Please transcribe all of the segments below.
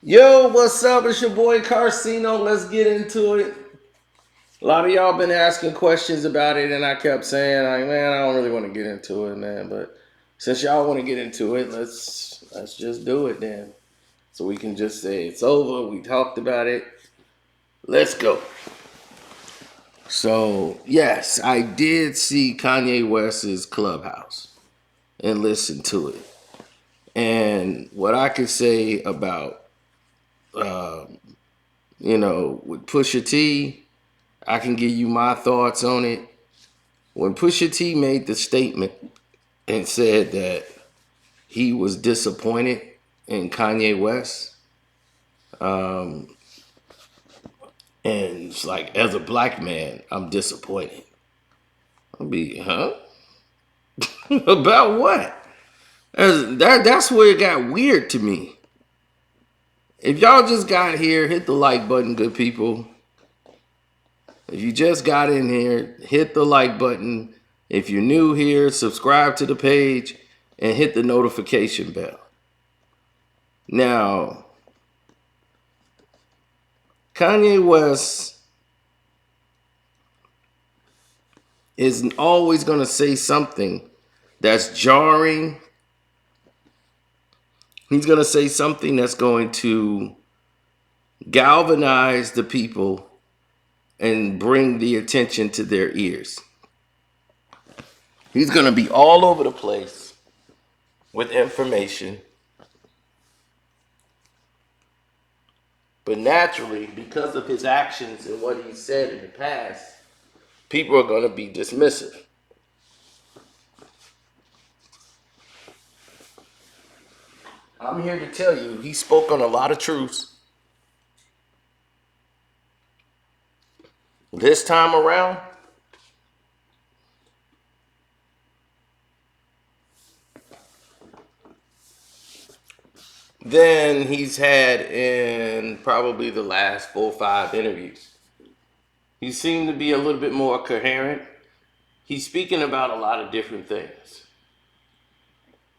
Yo, what's up? It's your boy Carcino. Let's get into it. A lot of y'all been asking questions about it, and I kept saying, like, man, I don't really want to get into it, man. But since y'all want to get into it, let's just do it then. So we can just say it's over. We talked about it. Let's go. So yes, I did see Kanye West's Clubhouse and listen to it. And what I could say about, um, with Pusha T, I can give you my thoughts on it. When Pusha T made the statement and said that he was disappointed in Kanye West, um, and it's like, as a black man, I'm disappointed. I'll be, huh? About what? That's where it got weird to me. If y'all just got here, hit the like button, good people. If you just got in here, hit the like button. If you're new here, subscribe to the page and hit the notification bell. Now, Kanye West is always going to say something that's jarring. He's going to say something that's going to galvanize the people and bring the attention to their ears. He's going to be all over the place with information. But naturally, because of his actions and what he said in the past, people are going to be dismissive. I'm here to tell you, he spoke on a lot of truths. This time around, than he's had in probably the last 4 or 5 interviews. He seemed to be a little bit more coherent. He's speaking about a lot of different things,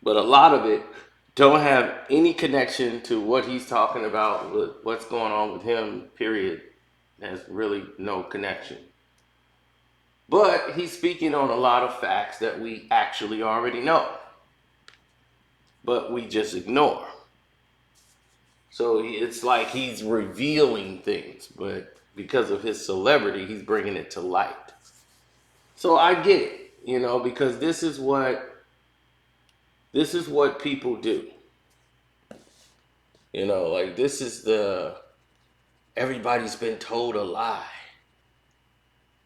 but a lot of it don't have any connection to what he's talking about with what's going on with him, period. Has really no connection. But he's speaking on a lot of facts that we actually already know, but we just ignore. So it's like he's revealing things, but because of his celebrity, he's bringing it to light. So I get it, because this is what people do. Like this is the everybody's been told a lie.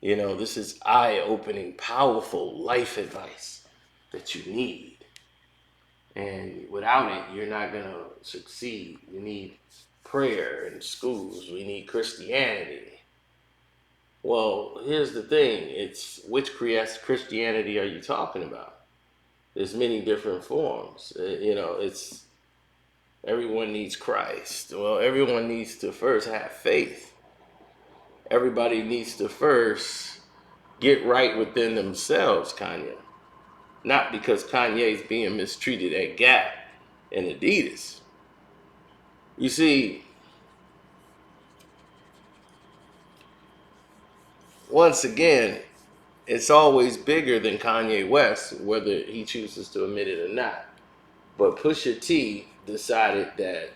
This is eye-opening, powerful life advice that you need. And without it, you're not going to succeed. You need prayer in schools. We need Christianity. Well, here's the thing. It's which Christianity are you talking about? There's many different forms. It's everyone needs Christ. Well, everyone needs to first have faith. Everybody needs to first get right within themselves, Kanye. Not because Kanye's being mistreated at Gap and Adidas. You see, once again, it's always bigger than Kanye West, whether he chooses to admit it or not. But Pusha T decided that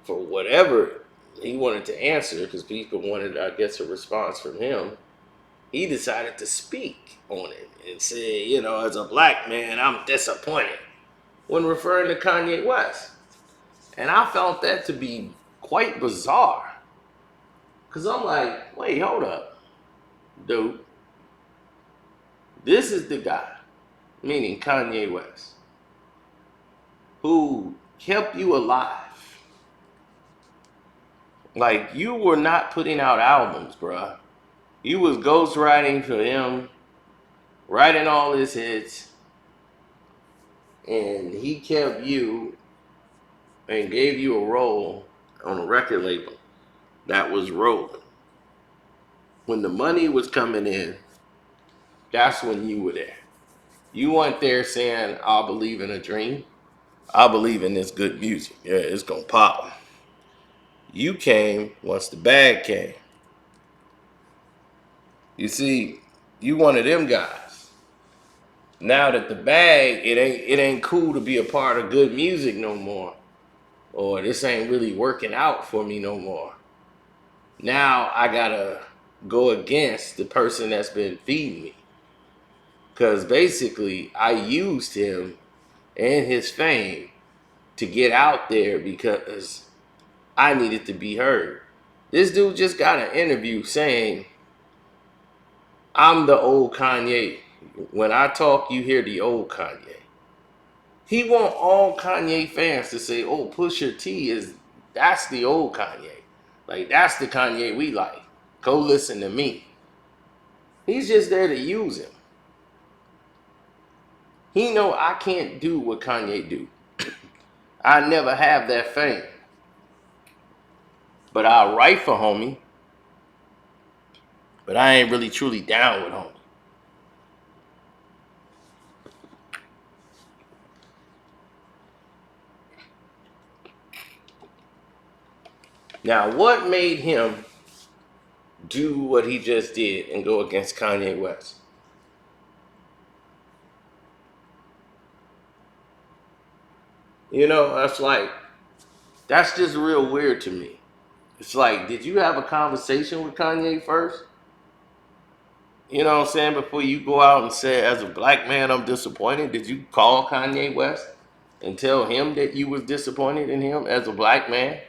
for whatever he wanted to answer, because people wanted, I guess, a response from him, he decided to speak on it and say, as a black man, I'm disappointed when referring to Kanye West. And I found that to be quite bizarre. Because I'm like, wait, hold up, dude. This is the guy, meaning Kanye West, who kept you alive. Like, you were not putting out albums, bruh. You was ghostwriting for him, writing all his hits, and he kept you and gave you a role on a record label that was rolling. When the money was coming in, that's when you were there. You weren't there saying, I believe in a dream. I believe in this good music. Yeah, it's gonna pop. You came once the bag came. You see, you one of them guys. Now that the bag, it ain't cool to be a part of good music no more. Or this ain't really working out for me no more. Now I gotta go against the person that's been feeding me. Cause basically I used him and his fame to get out there because I needed to be heard. This dude just got an interview saying, I'm the old Kanye. When I talk, you hear the old Kanye. He want all Kanye fans to say, oh, Pusha T that's the old Kanye. Like, that's the Kanye we like. Go listen to me. He's just there to use him. He know I can't do what Kanye do. I never have that fame. But I'll write for homie. But I ain't really truly down with homie. Now, what made him do what he just did and go against Kanye West? You know, that's just real weird to me. It's like, did you have a conversation with Kanye first? You know what I'm saying? Before you go out and say, as a black man, I'm disappointed. Did you call Kanye West and tell him that you was disappointed in him as a black man?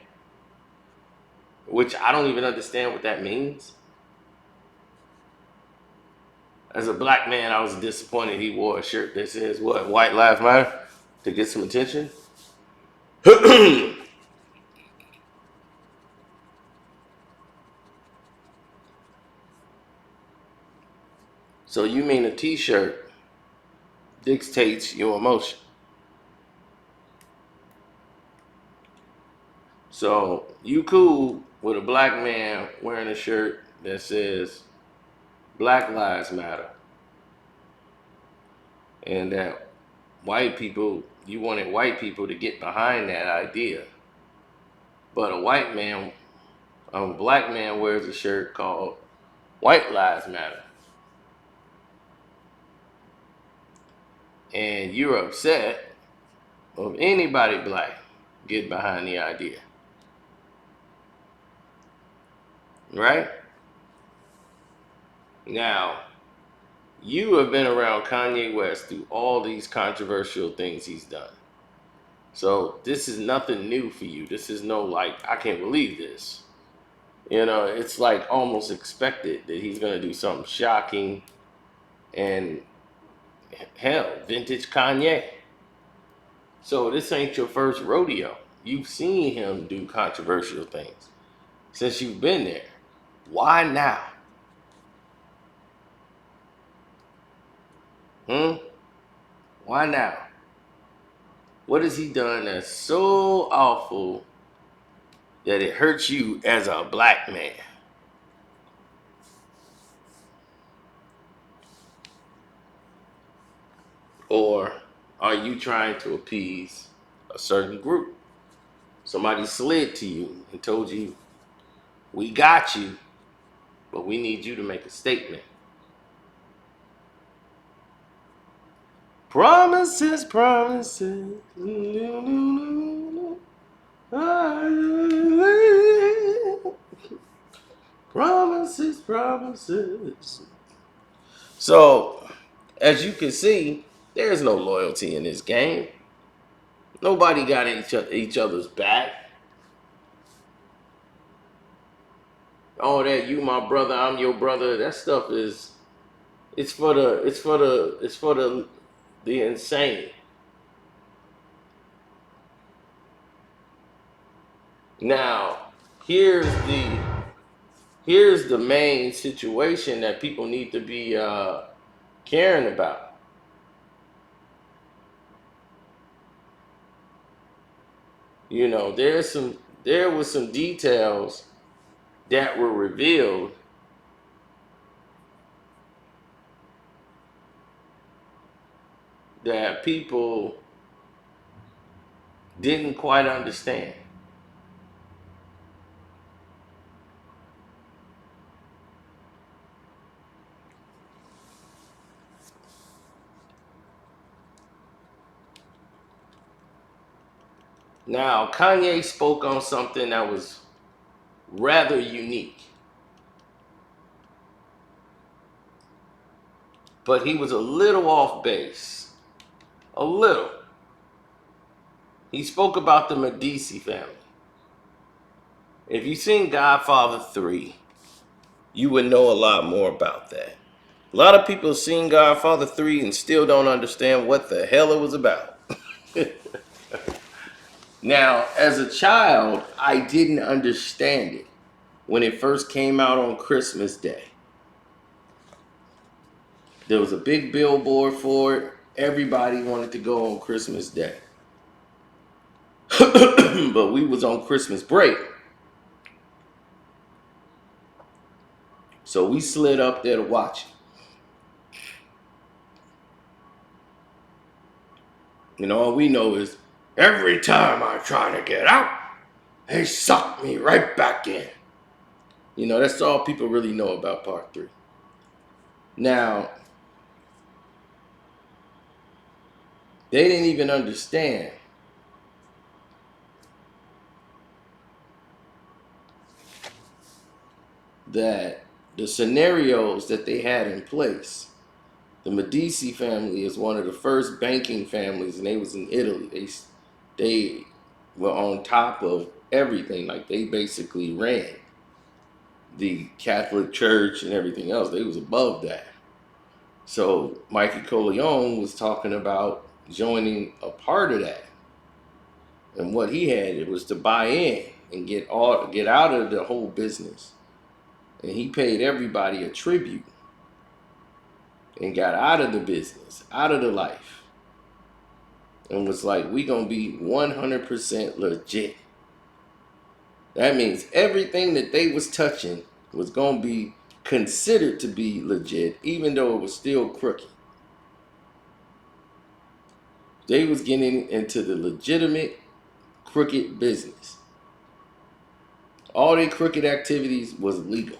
Which I don't even understand what that means. As a black man, I was disappointed he wore a shirt that says what? White Lives Matter to get some attention. So you mean a t-shirt dictates your emotion. So you cool with a black man wearing a shirt that says Black Lives Matter, and that you wanted white people to get behind that idea. But a black man wears a shirt called White Lives Matter. And you're upset of anybody black get behind the idea. Right? Now, you have been around Kanye West through all these controversial things he's done. So this is nothing new for you. This is no like, I can't believe this. You know, it's like almost expected that he's gonna do something shocking and hell, vintage Kanye. So this ain't your first rodeo. You've seen him do controversial things since you've been there. Why now? Hmm? Why now? What has he done that's so awful that it hurts you as a black man? Or are you trying to appease a certain group? Somebody slid to you and told you, we got you, but we need you to make a statement. Promises, promises. Promises, promises. So, as you can see, there's no loyalty in this game. Nobody got each other's back. All that you my brother, I'm your brother. That stuff is it's for the insane. Now, here's the here's the main situation that people need to be caring about. You know, there was some details that were revealed that people didn't quite understand. Now, Kanye spoke on something that was rather unique, but he was a little off base. A little. He spoke about the Medici family. If you've seen Godfather 3, you would know a lot more about that. A lot of people have seen Godfather 3 and still don't understand what the hell it was about. Now, as a child, I didn't understand it when it first came out on Christmas Day. There was a big billboard for it. Everybody wanted to go on Christmas Day. But we was on Christmas break. So we slid up there to watch it. And all we know is every time I try to get out, they suck me right back in. That's all people really know about part 3. Now, they didn't even understand that the scenarios that they had in place. The Medici family is one of the first banking families, and they was in Italy. They were on top of everything. Like, they basically ran the Catholic Church and everything else. They was above that. So Mikey Corleone was talking about joining a part of that. And what he had, it was to buy in and get out of the whole business. And he paid everybody a tribute and got out of the business, out of the life, and was like, we gonna be 100% legit. That means everything that they was touching was gonna be considered to be legit, even though it was still crooked. They was getting into the legitimate crooked business. All their crooked activities was legal.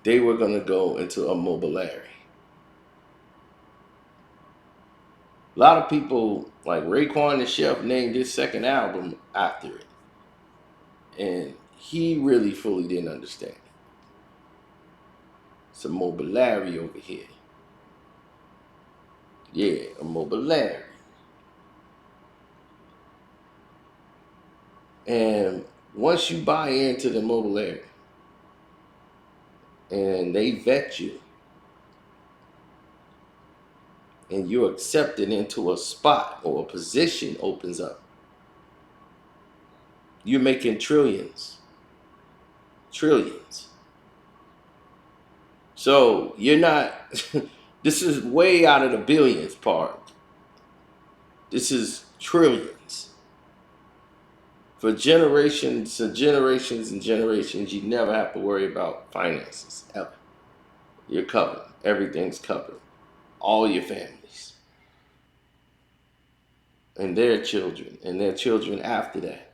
They were gonna go into a mobiliary. A lot of people, like Raekwon the Chef, named his second album after it. And he really fully didn't understand it. It's a mobiliary over here. Yeah, a mobiliary. And once you buy into the mobiliary and they vet you and you're accepted into a spot or a position opens up, you're making trillions. Trillions. So you're not, this is way out of the billions part. This is trillions. For generations and generations and generations, you never have to worry about finances, ever. You're covered. Everything's covered. All your families. And their children after that.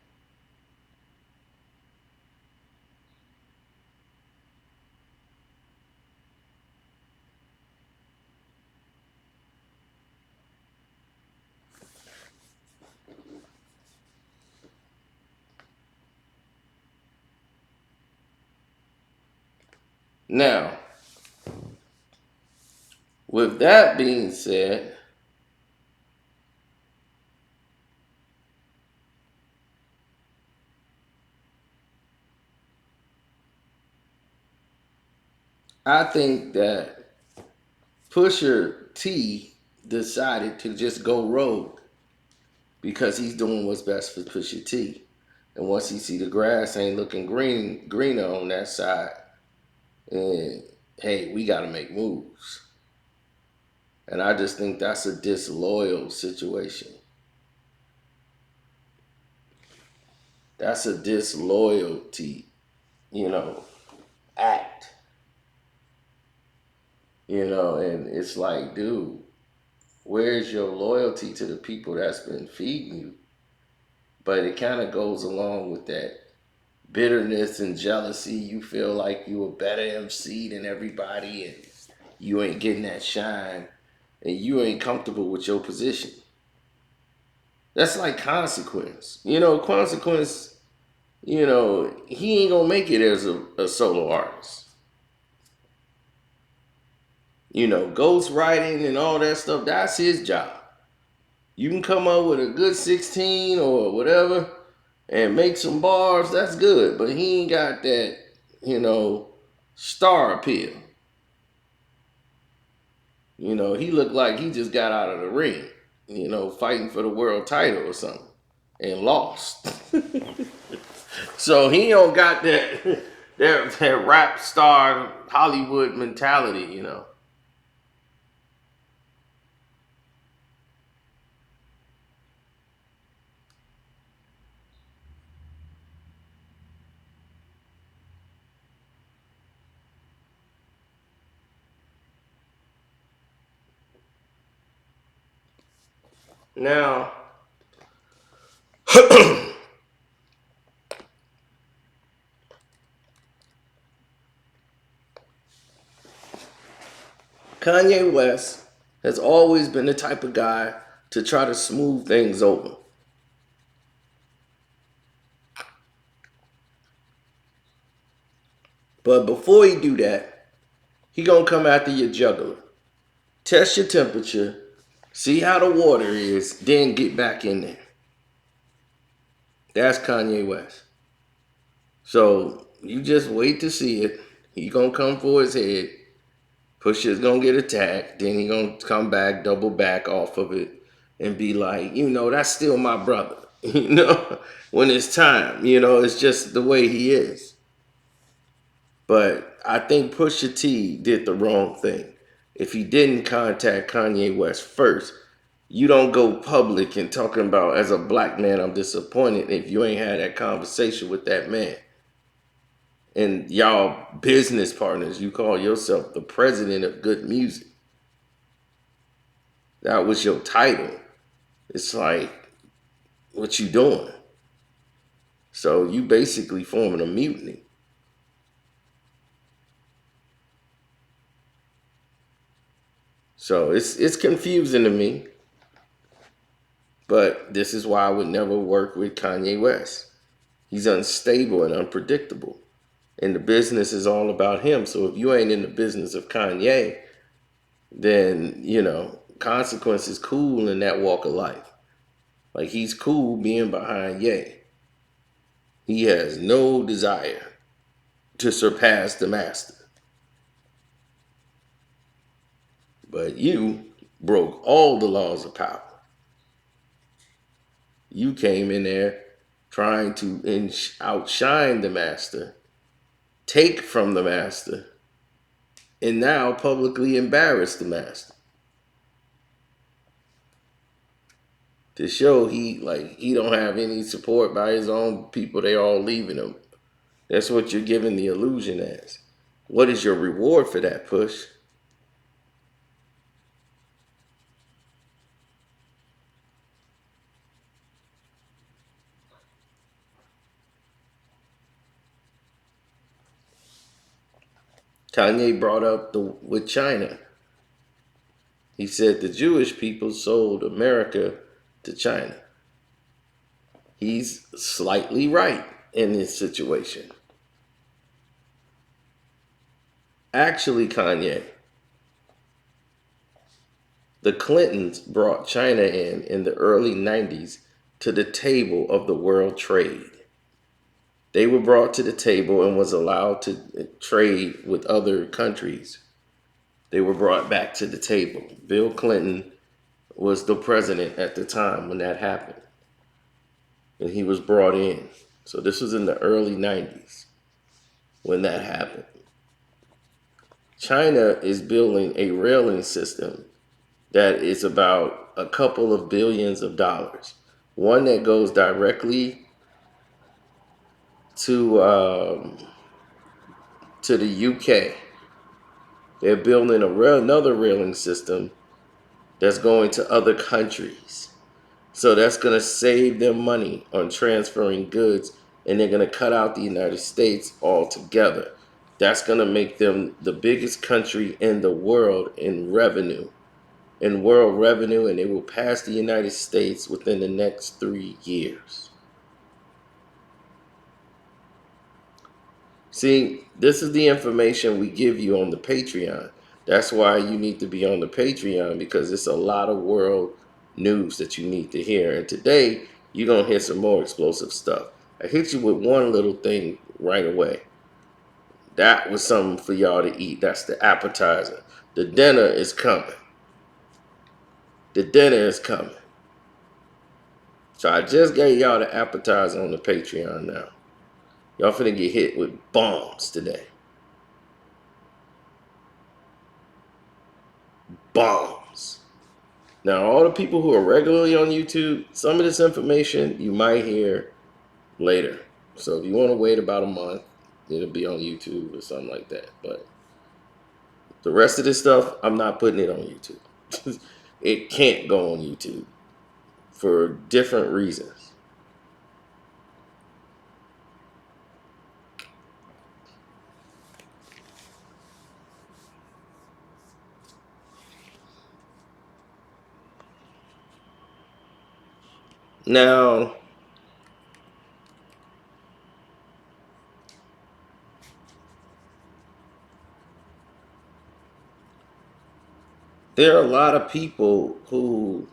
Now, with that being said, I think that Pusha T decided to just go rogue because he's doing what's best for Pusha T. And once he see the grass ain't looking greener on that side, and hey, we got to make moves. And I just think that's a disloyal situation. That's a disloyalty, act. And it's like, dude, where's your loyalty to the people that's been feeding you? But it kind of goes along with that bitterness and jealousy. You feel like you a better MC than everybody and you ain't getting that shine and you ain't comfortable with your position. That's like Consequence. Consequence, he ain't gonna make it as a solo artist. Ghost writing and all that stuff, that's his job. You can come up with a good 16 or whatever and make some bars, that's good. But he ain't got that, star appeal. He looked like he just got out of the ring, fighting for the world title or something and lost. So he don't got that rap star Hollywood mentality. Now, Kanye West has always been the type of guy to try to smooth things over. But before he do that, he gonna come after your juggler, test your temperature, see how the water is, then get back in there. That's Kanye West. So you just wait to see it. He gonna come for his head. Pusha's gonna get attacked. Then he gonna come back, double back off of it, and be like, that's still my brother. When it's time. It's just the way he is. But I think Pusha T did the wrong thing. If he didn't contact Kanye West first, you don't go public and talking about, as a black man, I'm disappointed if you ain't had that conversation with that man. And y'all business partners, you call yourself the president of good music. That was your title. It's like, what you doing? So you basically forming a mutiny. So it's confusing to me. But this is why I would never work with Kanye West. He's unstable and unpredictable. And the business is all about him. So if you ain't in the business of Kanye, then, Consequence is cool in that walk of life. Like, he's cool being behind Ye. He has no desire to surpass the master. But you broke all the laws of power. You came in there trying to outshine the master, take from the master, and now publicly embarrass the master. To show he don't have any support by his own people, they all leaving him. That's what you're giving the illusion as. What is your reward for that, Push? Kanye brought up with China. He said the Jewish people sold America to China. He's slightly right in this situation. Actually, Kanye, the Clintons brought China in the early 90s to the table of the world trade. They were brought to the table and was allowed to trade with other countries. They were brought back to the table. Bill Clinton was the president at the time when that happened. And he was brought in. So this was in the early 90s when that happened. China is building a railing system that is about a couple of billions of dollars. One that goes directly to the UK. They're building another railing system that's going to other countries. So that's going to save them money on transferring goods, and they're going to cut out the United States altogether. That's going to make them the biggest country in the world in revenue in world revenue, and it will pass the United States within the next 3 years. See, this is the information we give you on the Patreon. That's why you need to be on the Patreon, because it's a lot of world news that you need to hear. And today, you're going to hear some more explosive stuff. I hit you with one little thing right away. That was something for y'all to eat. That's the appetizer. The dinner is coming. The dinner is coming. So I just gave y'all the appetizer on the Patreon now. Y'all finna get hit with bombs today. Bombs. Now, all the people who are regularly on YouTube, some of this information you might hear later. So if you want to wait about a month, it'll be on YouTube or something like that. But the rest of this stuff, I'm not putting it on YouTube. It can't go on YouTube for different reasons. Now, there are a lot of people who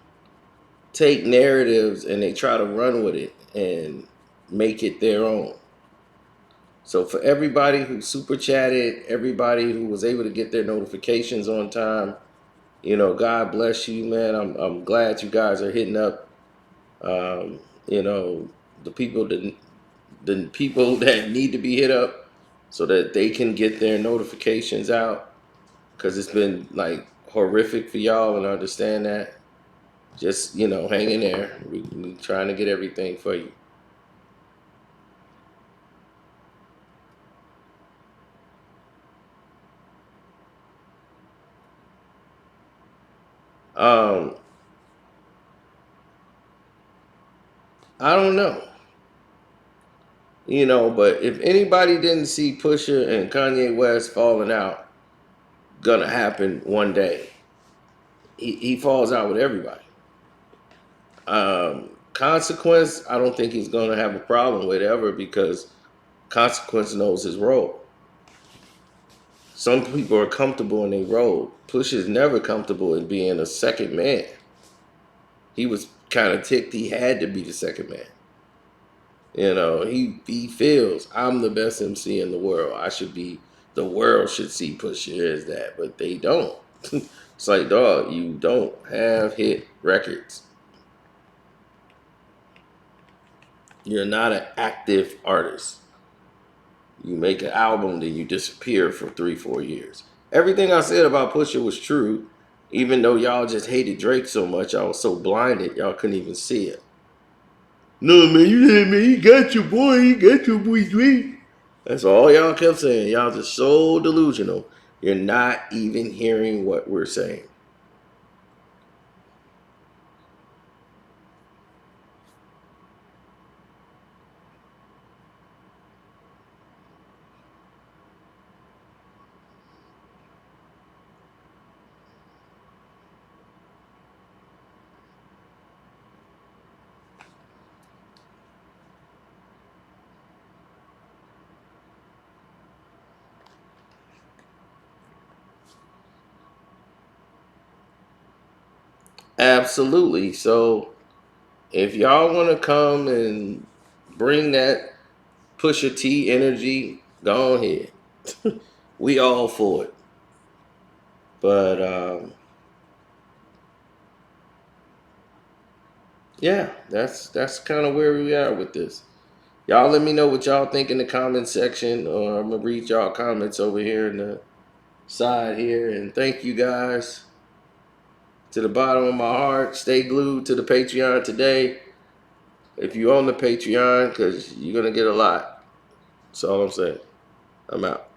take narratives and they try to run with it and make it their own. So for everybody who super chatted, everybody who was able to get their notifications on time, God bless you, man. I'm glad you guys are hitting up, um, you know, the people that need to be hit up so that they can get their notifications out, because it's been like horrific for y'all, and I understand that. Just hang in there. We trying to get everything for you. Um, I don't know. But if anybody didn't see Pusha and Kanye West falling out, gonna happen one day. He falls out with everybody. Consequence, I don't think he's gonna have a problem with ever, because Consequence knows his role. Some people are comfortable in their role. Push is never comfortable in being a second man. He was kind of ticked he had to be the second man. He feels I'm the best MC in the world. The world should see Pusha as that, but they don't. It's like, dog, you don't have hit records. You're not an active artist. You make an album, then you disappear for 3-4 years. Everything I said about Pusha was true, even though y'all just hated Drake so much. I was so blinded, y'all couldn't even see it. No, man, he got your boy, Drake. That's all y'all kept saying. Y'all just so delusional. You're not even hearing what we're saying. Absolutely. So if y'all want to come and bring that Pusha T energy, go ahead. We all for it. But yeah, that's kind of where we are with this. Y'all let me know what y'all think in the comment section, or I'm gonna read y'all comments over here in the side here. And thank you guys to the bottom of my heart. Stay glued to the Patreon today. If you own the Patreon, because you're gonna get a lot. That's all I'm saying. I'm out.